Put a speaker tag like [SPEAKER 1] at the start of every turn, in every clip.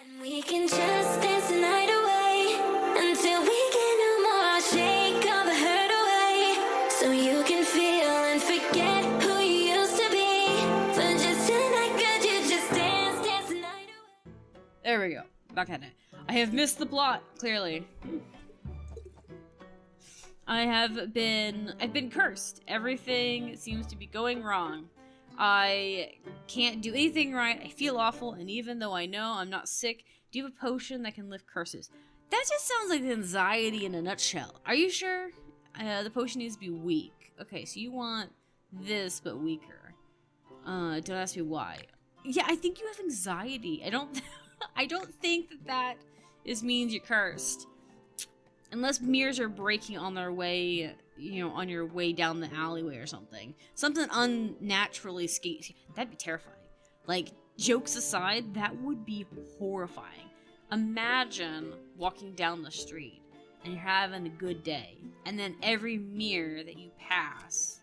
[SPEAKER 1] And we can just dance the night away until we can no more. Shake all the hurt away so you can feel and forget who you used to be. For just tonight, could you just dance the night away?
[SPEAKER 2] There we go. Back at it. I have missed the plot, clearly. I've been cursed. Everything seems to be going wrong. I can't do anything right. I feel awful, and even though I know I'm not sick, do you have a potion that can lift curses? That just sounds like anxiety in a nutshell. Are you sure? The potion needs to be weak. Okay, so you want this, but weaker. Don't ask me why. Yeah, I think you have anxiety. I don't think that means you're cursed. Unless mirrors are breaking on their way, on your way down the alleyway or something. Something unnaturally scary. That'd be terrifying. Like, jokes aside, that would be horrifying. Imagine walking down the street and you're having a good day, and then every mirror that you pass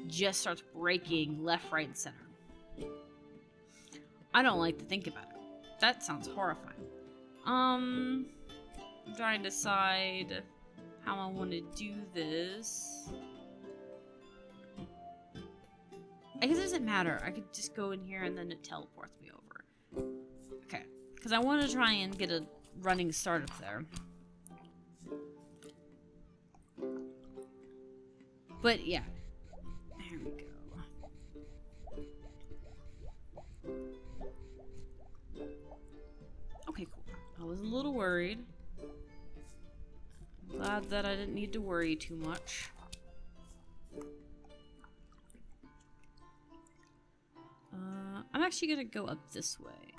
[SPEAKER 2] just starts breaking left, right, and center. I don't like to think about it. That sounds horrifying. I'm trying to decide how I want to do this. I guess it doesn't matter. I could just go in here and then it teleports me over. Okay. Because I want to try and get a running start up there. But yeah. There we go. Okay, cool. I was a little worried. Glad that I didn't need to worry too much. I'm actually gonna go up this way.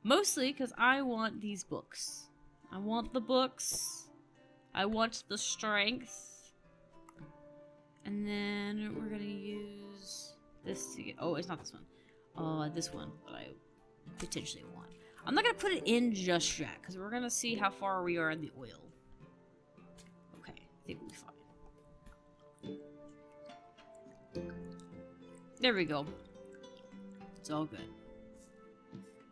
[SPEAKER 2] Mostly because I want these books. I want the books. I want the strength. And then we're gonna use this to get... Oh, it's not this one. This one that I potentially want. I'm not gonna put it in just yet, because we're gonna see how far we are in the oil. Okay, I think we'll be fine. There we go. It's all good.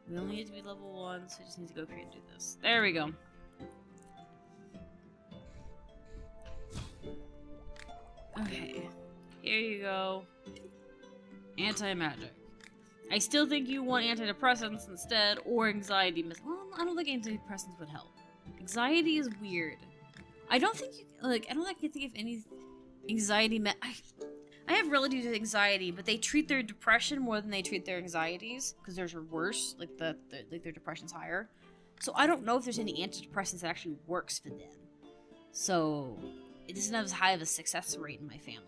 [SPEAKER 2] We only need to be level 1, so I just need to go up here and do this. There we go. Okay. Here you go. Anti-magic. I still think you want antidepressants instead, or anxiety. Well, I don't think antidepressants would help. Anxiety is weird. I don't think I can think of any anxiety I have relatives with anxiety, but they treat their depression more than they treat their anxieties, because theirs are worse, like their depression's higher. So I don't know if there's any antidepressants that actually works for them. So it doesn't have as high of a success rate in my family.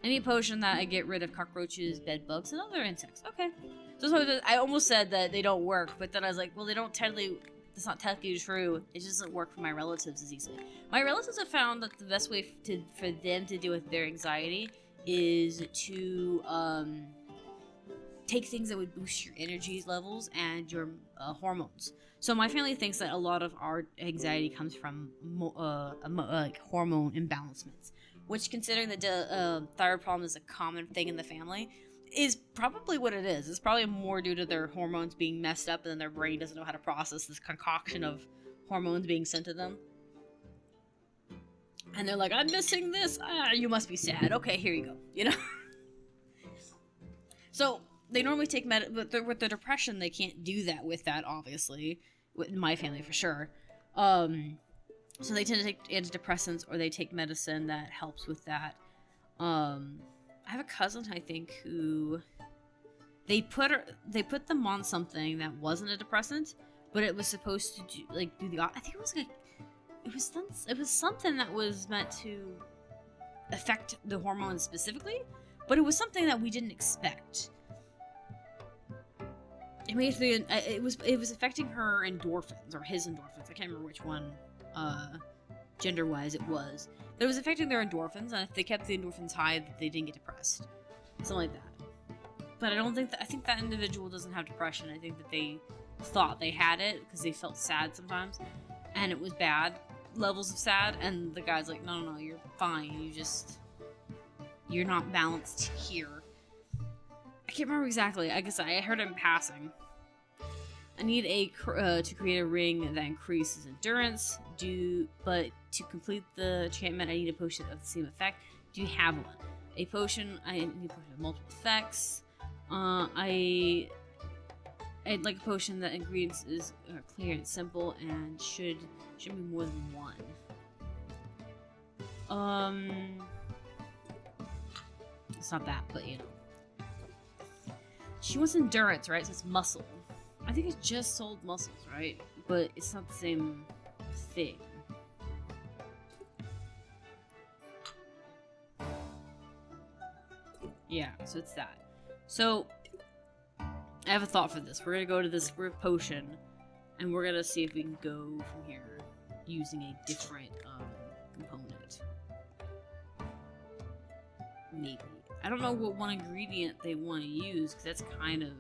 [SPEAKER 2] Any potion that I get rid of cockroaches, bed bugs, and other insects. Okay. So I almost said that they don't work, but then I was like, well, that's not technically true. It just doesn't work for my relatives as easily. My relatives have found that the best way for them to deal with their anxiety is to take things that would boost your energy levels and your hormones. So my family thinks that a lot of our anxiety comes from like hormone imbalancements, which, considering the thyroid problem is a common thing in the family, is probably what it is. It's probably more due to their hormones being messed up and then their brain doesn't know how to process this concoction of hormones being sent to them. And they're like, I'm missing this. You must be sad. Okay, here you go. So they normally take but with the depression, they can't do that with that, obviously. With my family, for sure. So they tend to take antidepressants, or they take medicine that helps with that. I have a cousin, I think, who they put them on something that wasn't a depressant, but it was supposed to do the. I think it was like. It was something that was meant to affect the hormones specifically, but it was something that we didn't expect. It was affecting her endorphins, or his endorphins. I can't remember which one, gender-wise it was. But it was affecting their endorphins, and if they kept the endorphins high, they didn't get depressed. Something like that. But I think that individual doesn't have depression. I think that they thought they had it because they felt sad sometimes, and it was bad levels of sad, and the guy's like, no, you're fine, you're not balanced here. I can't remember exactly. I guess I heard him passing. I need to create a ring that increases endurance. But to complete the enchantment, I need a potion of the same effect. Do you have one? A potion. I need a potion of multiple effects. I'd like a potion that ingredients is clear and simple and should be more than one. It's not that, but you know. She wants endurance, right? So it's muscle. I think I just sold muscles, right? But it's not the same thing. Yeah, so it's that. So I have a thought for this. We're gonna go to this potion, and we're gonna see if we can go from here using a different component. Maybe. I don't know what one ingredient they want to use, because that's kind of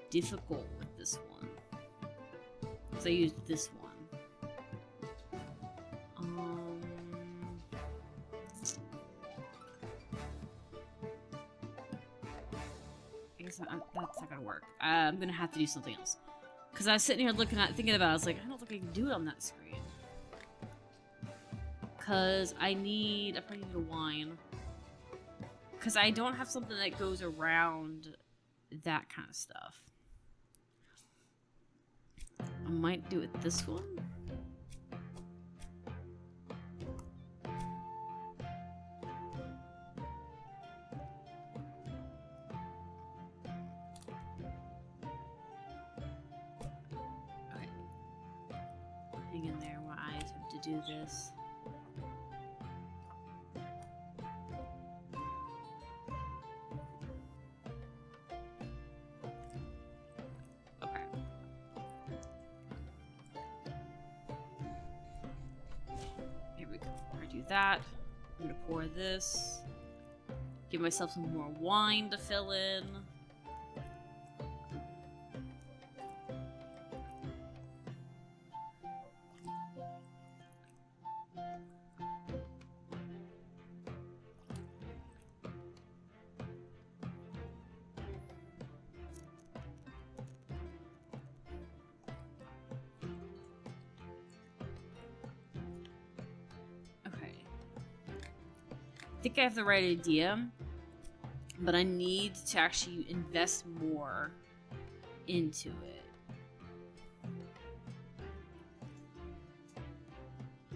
[SPEAKER 2] difficult with this one. Because I used this one. I guess that's not gonna work. I'm gonna have to do something else. Because I was sitting here thinking about it, I was like, I don't think I can do it on that screen. Because I probably need a wine. Because I don't have something that goes around that kind of stuff. I might do it this one. Okay. Hang in there while I attempt to do this. That. I'm gonna pour this. Give myself some more wine to fill in. I think I have the right idea, but I need to actually invest more into it.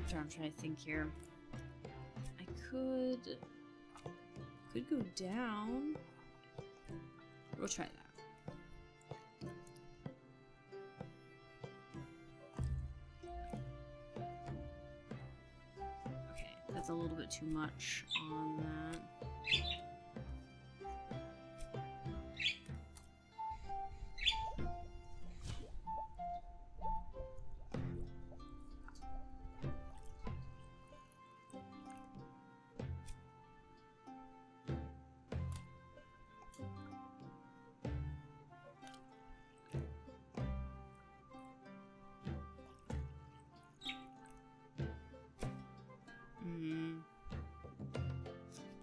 [SPEAKER 2] I'm trying to think here. I could go down. We'll try that. That's a little bit too much on that.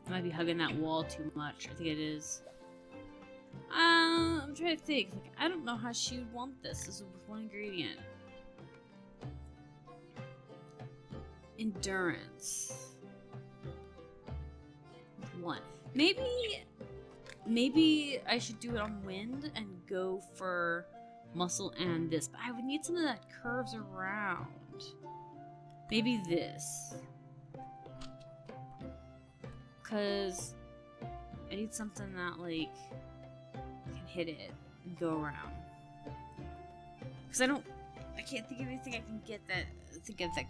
[SPEAKER 2] I might be hugging that wall too much. I think it is. I'm trying to think. Like, I don't know how she would want this. This is with one ingredient. Endurance. One. Maybe I should do it on wind and go for muscle and this. But I would need something that curves around. Maybe this. Because I need something that, like, can hit it and go around. Because I can't think of anything I can get that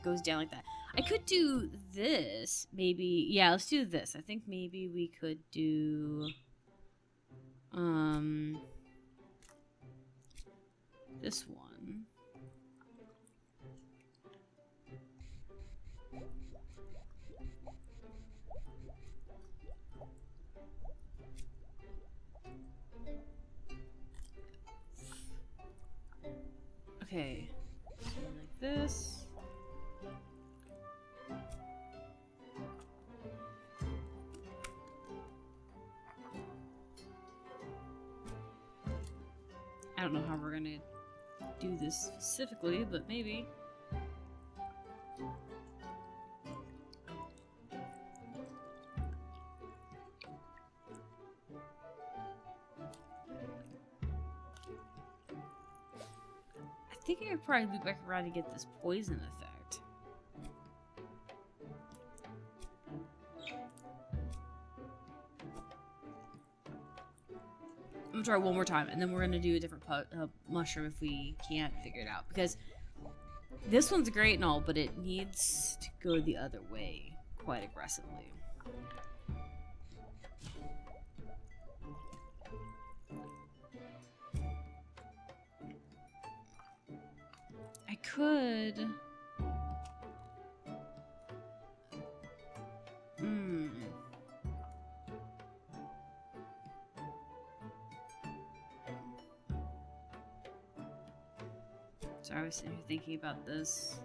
[SPEAKER 2] goes down like that. I could do this, maybe. Yeah, let's do this. I think maybe we could do, this one. Okay, something like this. I don't know how we're gonna do this specifically, but maybe. I think I could probably loop back around to get this poison effect. I'm gonna try one more time, and then we're gonna do a different mushroom if we can't figure it out. Because this one's great and all, but it needs to go the other way quite aggressively. I could... So I was sitting here thinking about this.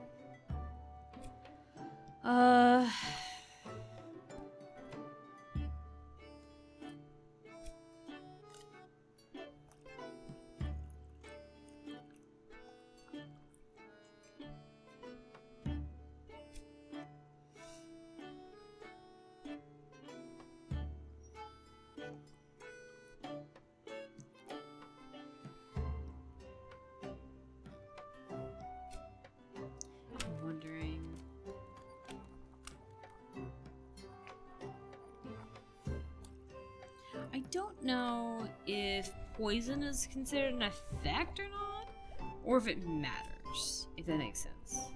[SPEAKER 2] I'm wondering. I don't know if poison is considered an effect or not, or if it matters, if that makes sense.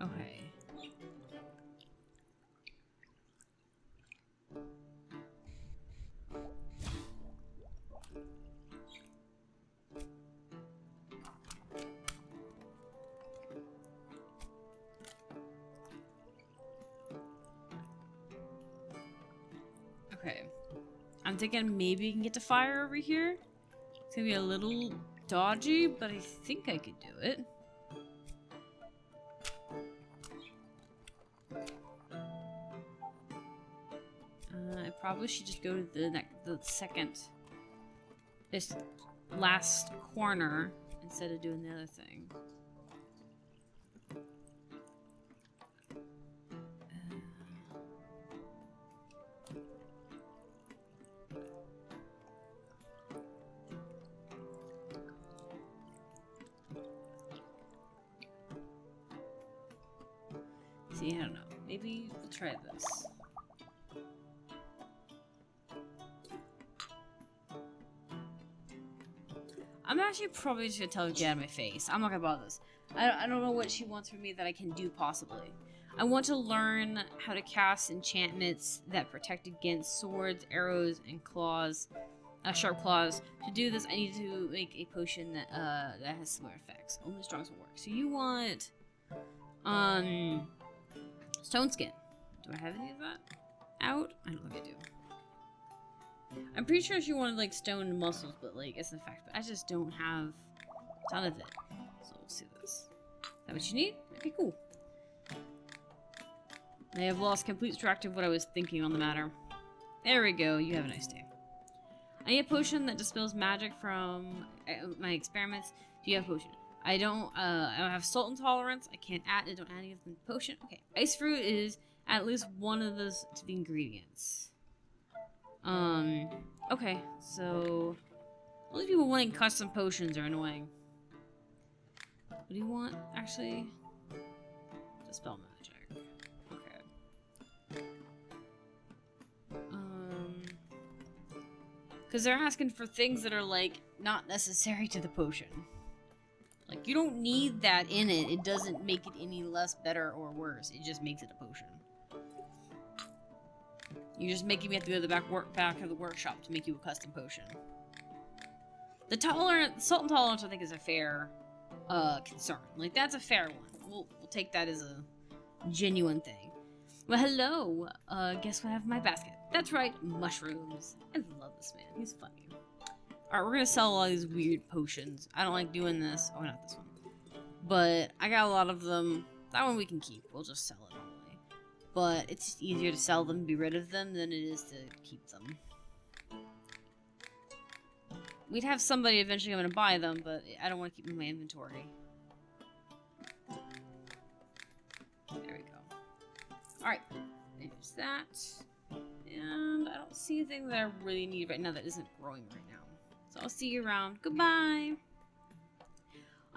[SPEAKER 2] Okay. Okay. I'm thinking maybe you can get to fire over here. It's gonna be a little dodgy, but I think I could do it. I probably should just go to the second, this last corner instead of doing the other thing. See, I don't know. Maybe we'll try this. I'm actually probably just gonna tell her to get out of my face. I'm not gonna bother this. I don't know what she wants from me that I can do possibly. I want to learn how to cast enchantments that protect against swords, arrows, and claws, sharp claws. To do this, I need to make a potion that that has similar effects. Only the strongest will work. So you want stone skin. Do I have any of that out? I don't think I do. I'm pretty sure she wanted like stone muscles, but like it's an effect. But I just don't have a ton of it. So we'll see this. Is that what you need? Okay, cool. I have lost complete track of what I was thinking on the matter. There we go. You have a nice day. I need a potion that dispels magic from my experiments. Do you have a potion? I don't have salt intolerance. I can't add. I don't add any of the potion. Okay, ice fruit is at least one of those to the ingredients. Okay, so only people wanting custom potions are annoying. What do you want, actually? Dispel magic. Okay. Because they're asking for things that are, like, not necessary to the potion. Like, you don't need that in it. It doesn't make it any less better or worse. It just makes it a potion. You're just making me have to go to the back of the workshop to make you a custom potion. The salt intolerance, I think, is a fair concern. Like, that's a fair one. We'll take that as a genuine thing. Well, hello. Guess what I have in my basket? That's right, mushrooms. I love this man. He's funny. Alright, we're gonna sell all these weird potions. I don't like doing this. Oh, not this one. But I got a lot of them. That one we can keep. We'll just sell it anyway. But it's just easier to sell them and be rid of them than it is to keep them. We'd have somebody eventually come to buy them, but I don't want to keep them in my inventory. There we go. Alright, there's that. And I don't see anything that I really need right now that isn't growing right now. So I'll see you around. Goodbye!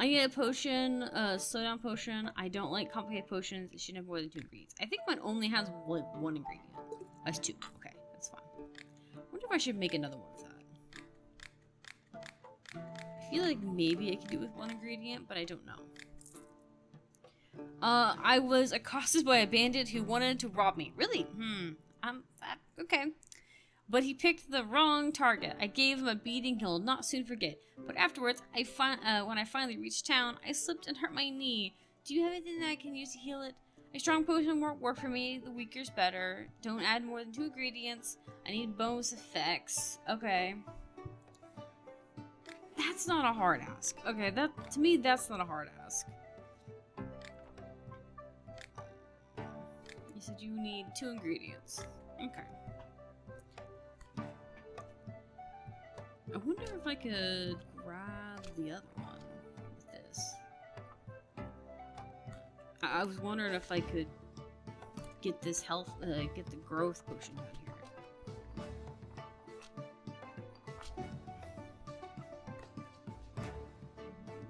[SPEAKER 2] I need a potion, a slowdown potion. I don't like complicated potions. It should have more than 2 ingredients. I think mine only has one ingredient. That's 2. Okay, that's fine. I wonder if I should make another one of that. I feel like maybe I could do it with 1 ingredient, but I don't know. I was accosted by a bandit who wanted to rob me. Really? Okay. But he picked the wrong target. I gave him a beating he'll not soon forget. But afterwards, when I finally reached town, I slipped and hurt my knee. Do you have anything that I can use to heal it? A strong potion won't work for me. The weaker's better. Don't add more than 2 ingredients. I need bonus effects. Okay. That's not a hard ask. Okay, to me, that's not a hard ask. You said you need 2 ingredients. Okay. I wonder if I could grab the other one with this. I was wondering if I could get this health, get the growth potion down here.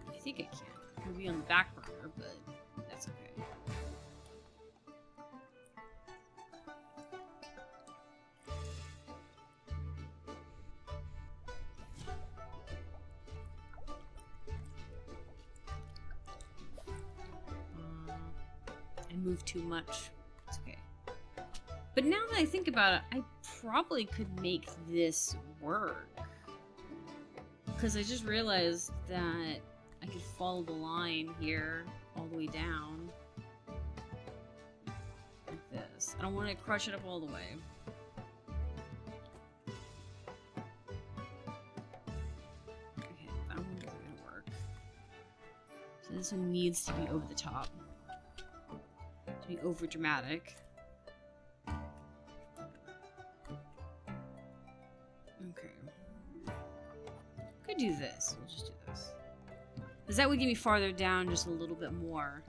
[SPEAKER 2] I think I can. It'll be on the back burner, but that's okay. Move too much. It's okay. But now that I think about it, I probably could make this work. Because I just realized that I could follow the line here all the way down. Like this. I don't want to crush it up all the way. Okay, that one isn't gonna work. So this one needs to be over the top. Be over dramatic. Okay. Could do this. We'll just do this. Because that would get me farther down just a little bit more.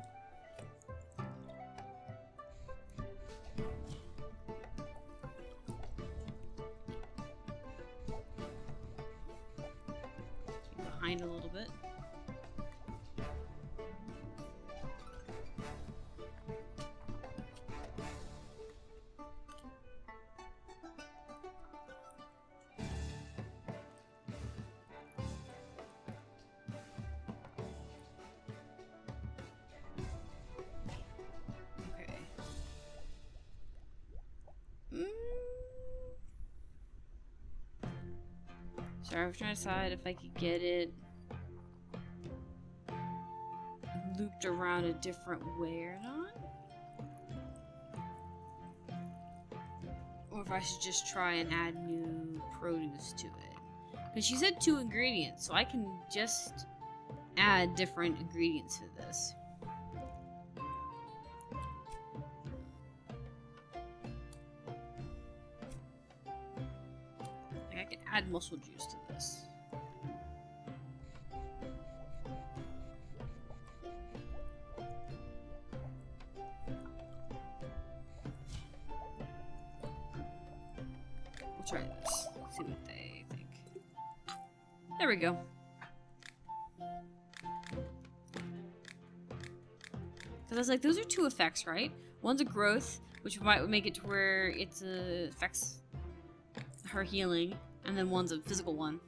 [SPEAKER 2] Behind a little bit. Sorry, I was trying to decide if I could get it looped around a different way or not. Or if I should just try and add new produce to it. Because she said 2 ingredients, so I can just add different ingredients to this. I can add muscle juice to this. We'll try this. See what they think. There we go. Because I was like, those are 2 effects, right? One's a growth, which might make it to where it affects her healing, and then one's a physical one.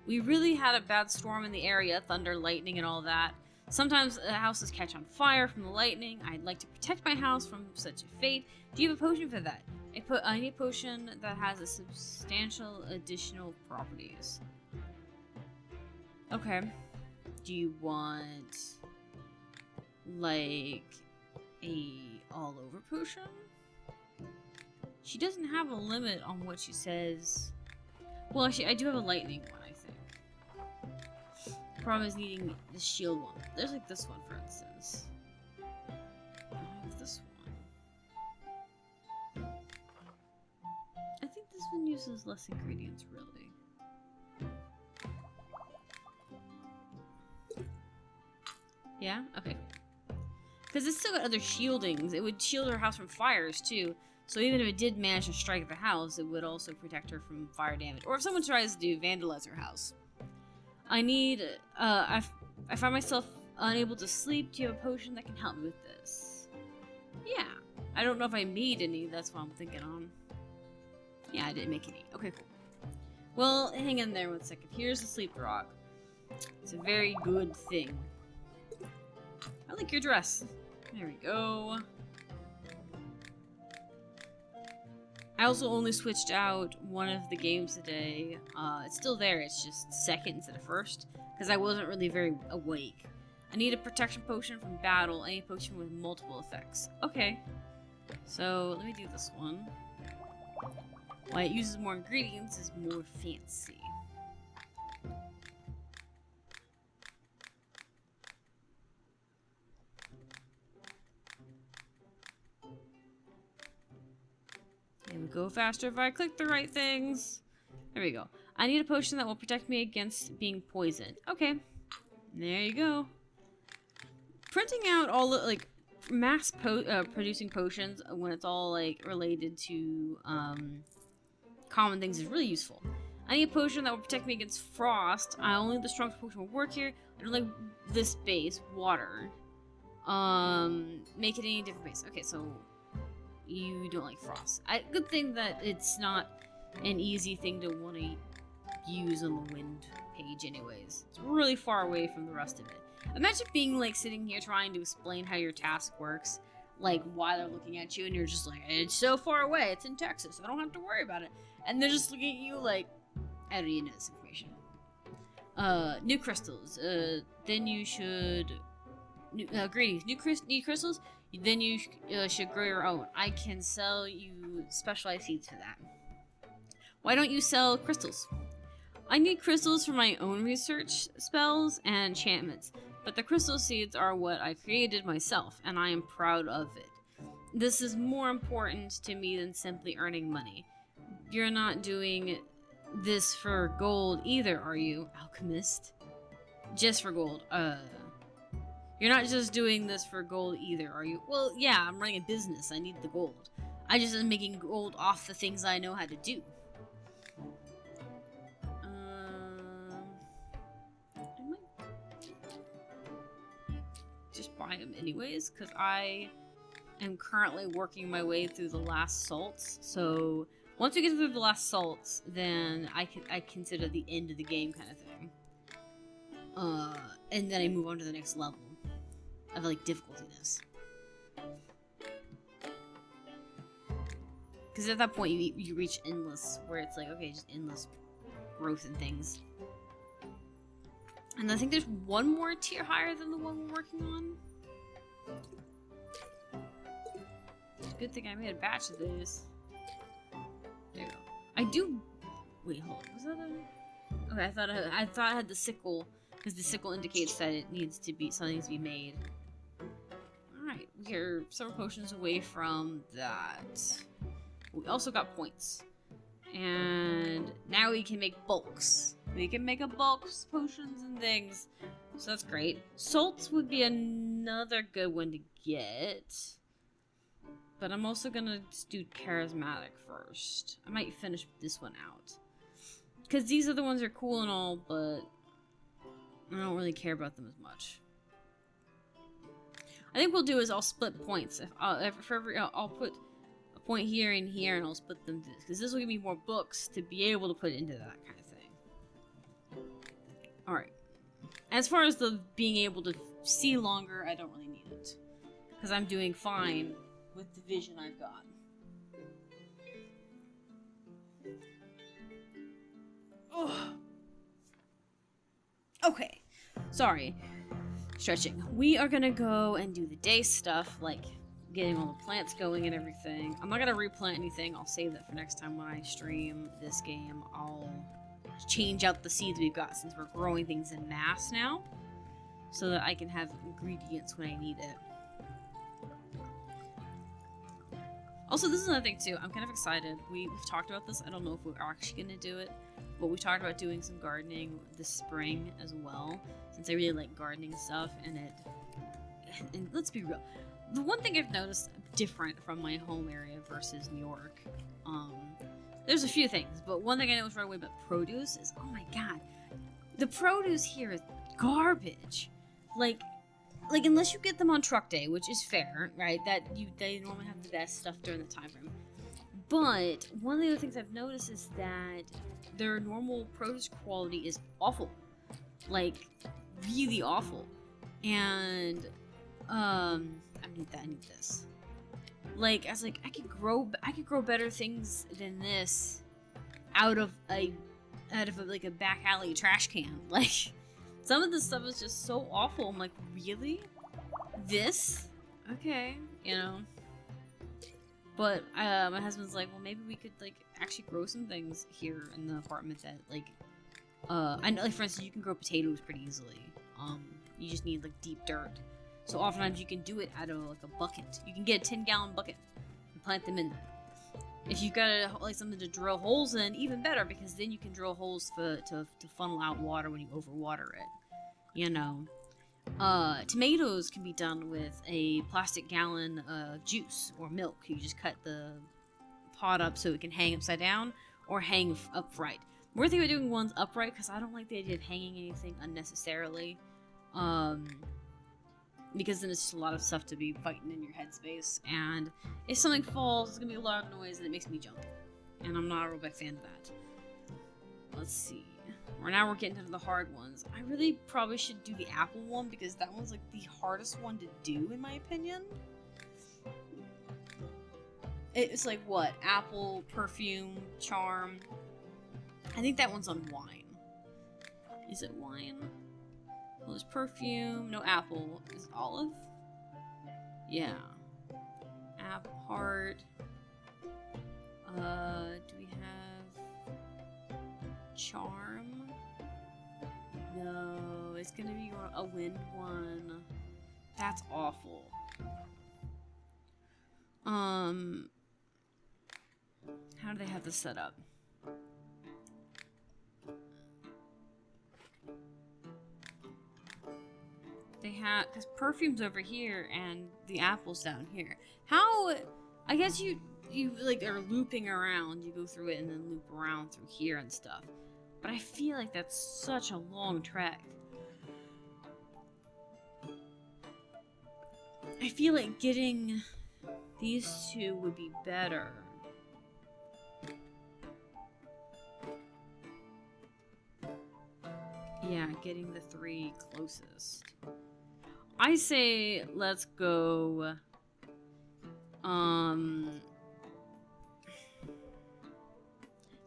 [SPEAKER 2] We really had a bad storm in the area, thunder, lightning, and all that. Sometimes houses catch on fire from the lightning. I'd like to protect my house from such a fate. Do you have a potion for that? I need a potion that has a substantial additional properties. Okay. Do you want like a all-over potion? She doesn't have a limit on what she says. Well, actually, I do have a lightning one, I think. Problem is needing the shield one. There's like this one, for instance. I have this one. I think this one uses less ingredients, really. Yeah? Okay. Because it's still got other shieldings. It would shield her house from fires, too. So even if it did manage to strike the house, it would also protect her from fire damage. Or if someone tries to vandalize her house. I need, I find myself unable to sleep. Do you have a potion that can help me with this? Yeah. I don't know if I made any, that's what I'm thinking on. Yeah, I didn't make any. Okay, cool. Well, hang in there 1 second. Here's the sleep rock. It's a very good thing. I like your dress. There we go. I also only switched out one of the games today. It's still there, it's just second instead of first, because I wasn't really very awake. I need a protection potion from battle, any potion with multiple effects. Okay. So, let me do this one. Why it uses more ingredients is more fancy. It would go faster if I click the right things. There we go. I need a potion that will protect me against being poisoned. Okay. There you go. Printing out all the, like, mass producing potions when it's all, like, related to, common things is really useful. I need a potion that will protect me against frost. Only the strongest potion will work here. I don't like this base, water. Make it any different base. Okay, so you don't like frost. Good thing that it's not an easy thing to want to use on the wind page anyways. It's really far away from the rest of it. Imagine being like sitting here trying to explain how your task works, like while they're looking at you and you're just like, it's so far away, it's in Texas, I don't have to worry about it. And they're just looking at you like, I don't need this information. New crystals. Then you should... greetings. New crystals? Then you should grow your own. I can sell you specialized seeds for that. Why don't you sell crystals? I need crystals for my own research spells and enchantments, but the crystal seeds are what I created myself, and I am proud of it. This is more important to me than simply earning money. You're not doing this for gold either, are you, Alchemist? Just for gold. You're not just doing this for gold either, are you? Well, yeah, I'm running a business. I need the gold. I just am making gold off the things I know how to do. I might just buy them anyways, because I am currently working my way through the last salts. So once we get through the last salts, then I consider the end of the game kind of thing. And then I move on to the next level of like difficultiness. Because at that point you reach endless, where it's like, okay, just endless growth and things. And I think there's one more tier higher than the one we're working on. Good thing I made a batch of these. There you go. I do. Wait, hold on. Was that a? Okay, I thought I had the sickle, because the sickle indicates that it needs to be something to be made. All right, we're several potions away from that. We also got points, and now we can make bulks. We can make a bulk potions and things, so that's great. Salts would be another good one to get. But I'm also gonna just do charismatic first. I might finish this one out. Because these other ones are cool and all, but I don't really care about them as much. I think what we'll do is I'll split points. I'll put a point here and here, and I'll split them. Because this will give me more books to be able to put into that kind of thing. Alright. As far as the being able to see longer, I don't really need it. Because I'm doing fine with the vision I've got. Ugh. Okay, sorry. Stretching. We are gonna go and do the day stuff, like getting all the plants going and everything. I'm not gonna replant anything. I'll save that for next time when I stream this game. I'll change out the seeds we've got since we're growing things in mass now, so that I can have ingredients when I need it. Also, this is another thing too. I'm kind of excited. We've talked about this. I don't know if we're actually gonna do it, but we talked about doing some gardening this spring as well, since I really like gardening stuff. And let's be real, the one thing I've noticed different from my home area versus New York, there's a few things, but one thing I noticed right away about produce is, oh my god, the produce here is garbage. Like unless you get them on truck day, which is fair, right? They normally have the best stuff during the time frame. But one of the other things I've noticed is that their normal produce quality is awful, like really awful. And I need this. Like, I was like, I could grow better things than this out of a back alley trash can. Like, some of this stuff is just so awful. I'm like, really? This? Okay, you know. But my husband's like, well, maybe we could like actually grow some things here in the apartment that like, I know, like for instance, you can grow potatoes pretty easily. You just need like deep dirt. So oftentimes you can do it out of like a bucket. You can get a 10-gallon bucket and plant them in there. If you've got like something to drill holes in, even better, because then you can drill holes to funnel out water when you overwater it. You know, tomatoes can be done with a plastic gallon of juice or milk. You just cut the pot up so it can hang upside down or hang upright. We're thinking about doing ones upright because I don't like the idea of hanging anything unnecessarily. Because then it's just a lot of stuff to be fighting in your headspace, and if something falls, it's gonna be a loud noise and it makes me jump, and I'm not a real big fan of that. Let's see. Now we're getting into the hard ones. I really probably should do the apple one because that one's like the hardest one to do in my opinion. It's like what? Apple, perfume, charm. I think that one's on wine. Is it wine? Well, there's perfume, no apple. Is it olive? Yeah. Apple, heart. Do we have charm? No, it's gonna be a wind one. That's awful. How do they have this set up? They have, because perfume's over here and the apple's down here. How? I guess you like are looping around. You go through it and then loop around through here and stuff. But I feel like that's such a long trek. I feel like getting these two would be better. Yeah, getting the 3 closest. I say let's go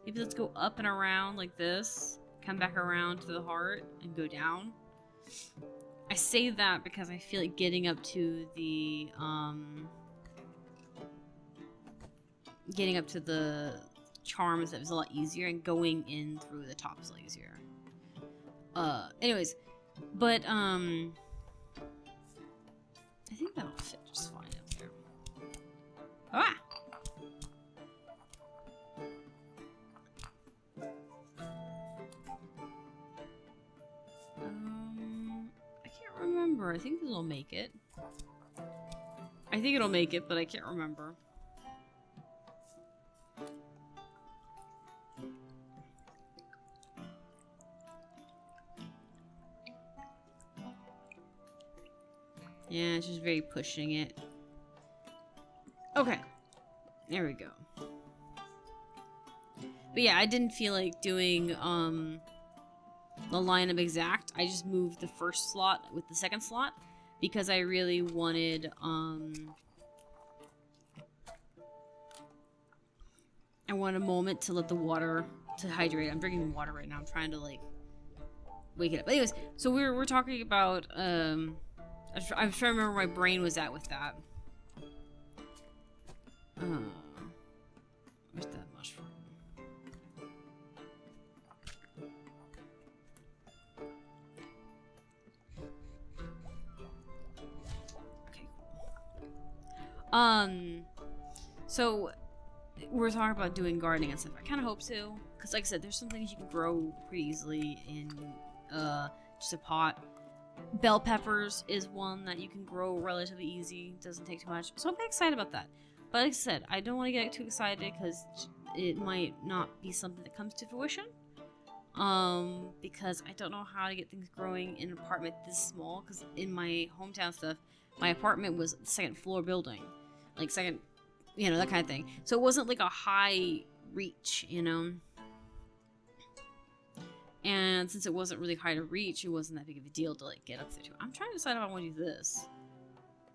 [SPEAKER 2] maybe let's go up and around like this, come back around to the heart and go down. I say that because I feel like getting up to the charms is a lot easier, and going in through the top is a lot easier. Anyways, but I think that'll fit just fine up there. Ah! I can't remember. I think it'll make it. I think it'll make it, but I can't remember. Yeah, it's just very pushing it. Okay. There we go. But yeah, I didn't feel like doing the lineup exact. I just moved the first slot with the second slot because I really wanted I want a moment to let the water to hydrate. I'm drinking water right now. I'm trying to like wake it up. But anyways, so we're talking about I'm trying to remember where my brain was at with that. Where's that mushroom? Okay. So we're talking about doing gardening and stuff. I kind of hope so, because like I said, there's some things you can grow pretty easily in just a pot. Bell peppers is one that you can grow relatively easy. Doesn't take too much. So I'm excited about that. But like I said, I don't want to get too excited because it might not be something that comes to fruition. Because I don't know how to get things growing in an apartment this small. Because in my hometown stuff, my apartment was a second floor building. Like second, you know, that kind of thing. So it wasn't like a high reach, you know. And since it wasn't really high to reach, it wasn't that big of a deal to like get up there to. I'm trying to decide if I want to do this.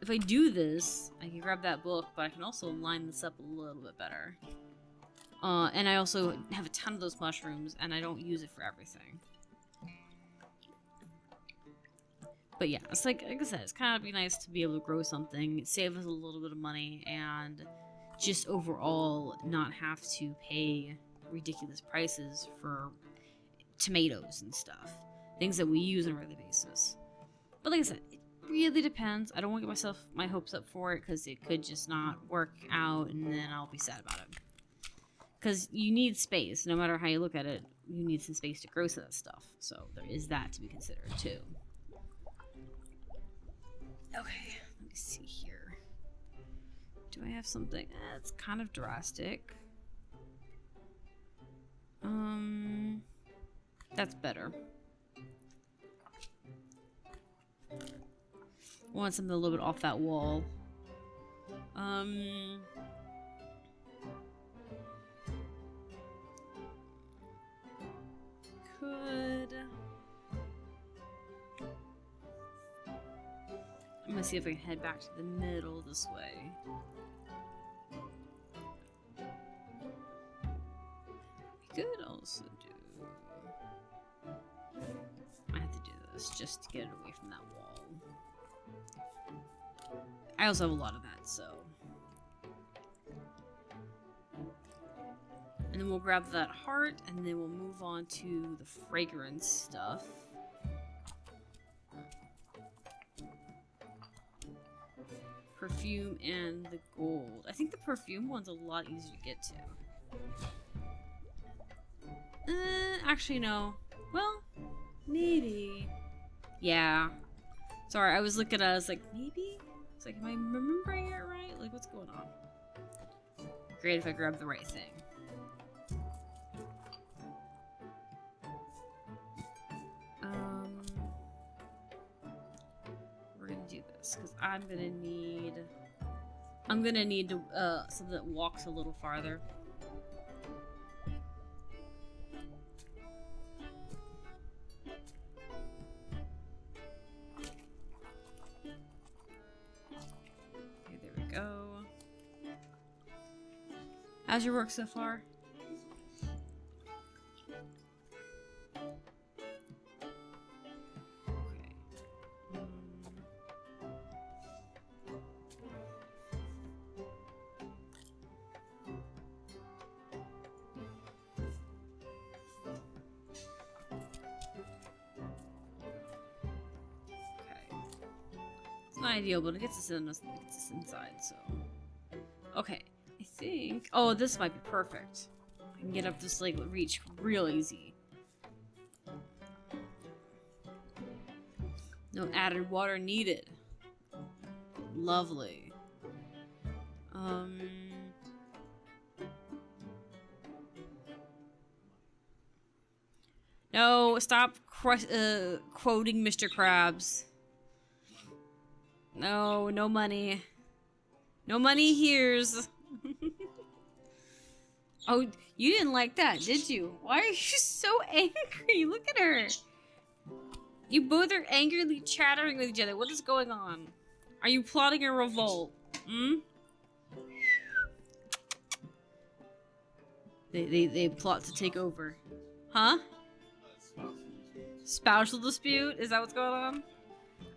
[SPEAKER 2] If I do this, I can grab that book, but I can also line this up a little bit better. And I also have a ton of those mushrooms, and I don't use it for everything. But yeah, it's like I said, it's kind of be nice to be able to grow something, save us a little bit of money, and just overall not have to pay ridiculous prices for tomatoes and stuff. Things that we use on a regular basis. But like I said, it really depends. I don't want to get my hopes up for it because it could just not work out and then I'll be sad about it. Because you need space. No matter how you look at it, you need some space to grow some of that stuff. So there is that to be considered too. Okay, let me see here. Do I have something? It's kind of drastic. That's better. I want something a little bit off that wall. Could... I'm gonna see if I can head back to the middle this way. We could also do... I have to do this just to get it away from that wall. I also have a lot of that, so... And then we'll grab that heart, and then we'll move on to the fragrance stuff. Perfume and the gold. I think the perfume one's a lot easier to get to. Actually, no. Well, maybe. Yeah. Sorry, I was looking at it, I was like, maybe? It's like, am I remembering it right? Like, what's going on? Great if I grab the right thing. We're gonna do this, because I'm gonna need to, something that walks a little farther. Okay, there we go. How's your work so far? Ideal, but it gets us inside, so. Okay, I think... Oh, this might be perfect. I can get up this, like, reach real easy. No added water needed. Lovely. No, stop quoting Mr. Krabs. No, no money. No money here's. Oh, you didn't like that, did you? Why are you so angry? Look at her. You both are angrily chattering with each other. What is going on? Are you plotting a revolt? Hmm? They plot to take over. Huh? Spousal dispute? Is that what's going on?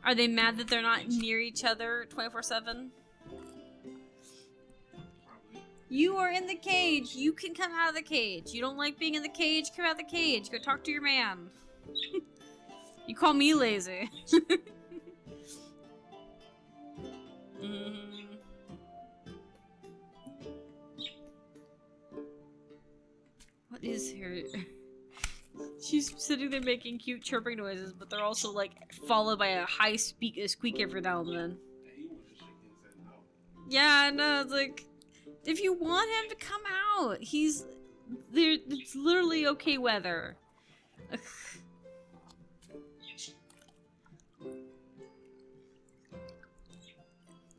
[SPEAKER 2] Are they mad that they're not near each other 24/7? You are in the cage. You can come out of the cage. You don't like being in the cage? Come out of the cage. Go talk to your man. You call me lazy. What is her? She's sitting there making cute chirping noises, but they're also like followed by a high squeak every now and then. Yeah, no, it's like if you want him to come out, he's there. It's literally okay weather. Ugh.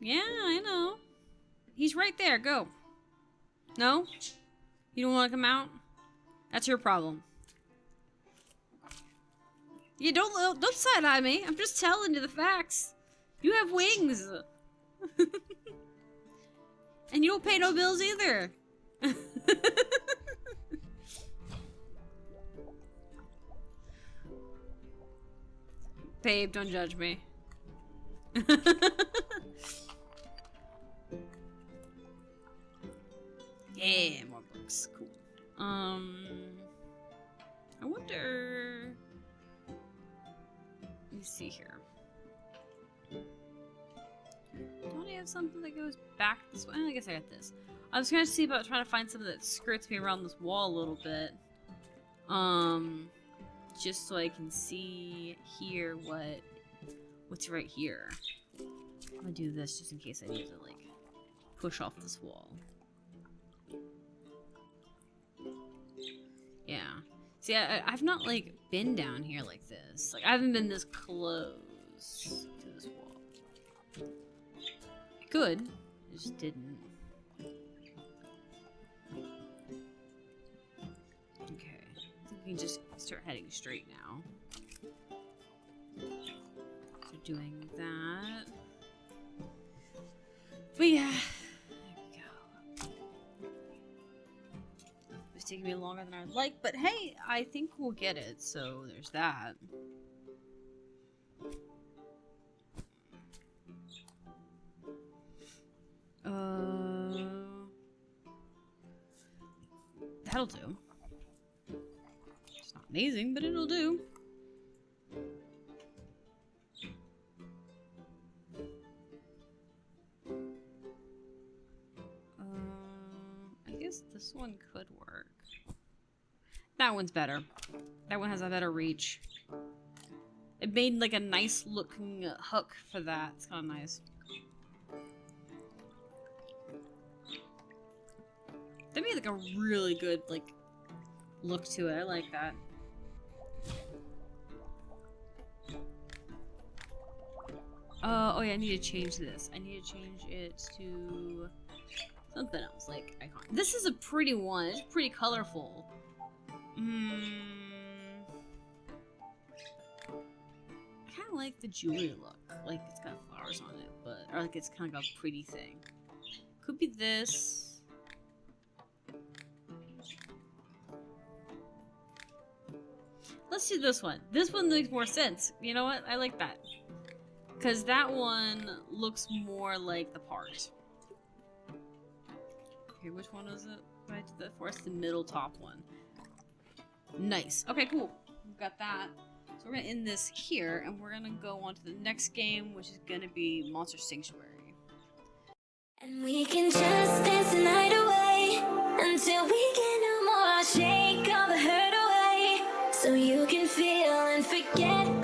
[SPEAKER 2] Yeah, I know. He's right there. Go. No? You don't want to come out? That's your problem. Yeah, don't side eye me. I'm just telling you the facts. You have wings. And you don't pay no bills either. Babe, don't judge me. Yeah, more books. Cool. I wonder. Let me see here. Don't I have something that goes back this way? I guess I got this. I was gonna see about trying to find something that skirts me around this wall a little bit. Just so I can see here what's right here. I'm gonna do this just in case I need to like push off this wall. Yeah. See, I've not like been down here like this. Like I haven't been this close to this wall. I could, I just didn't. Okay, I think we can just start heading straight now. So doing that. But yeah, there we go. It's taking me longer than I'd like, but hey, I think we'll get it, so there's that. That'll do. It's not amazing, but it'll do. I guess this one could work. That one's better. That one has a better reach. It made like a nice looking hook for that. It's kind of nice. That made like a really good like look to it. I like that. Oh yeah, I need to change this. I need to change it to something else, like icon. This is a pretty one. It's pretty colorful. I kind of like the jewelry look. Like it's got flowers on it, but or like it's kind of a pretty thing. Could be this. Let's do this one. This one makes more sense. You know what? I like that. Because that one looks more like the part. Okay, which one is it? What I did that for? It's the middle top one. Nice. Okay, cool. We've got that. So we're going to end this here, and we're going to go on to the next game, which is going to be Monster Sanctuary.
[SPEAKER 1] And we can just dance the night away until we get no more. I'll shake all the hurt away so you can feel and forget.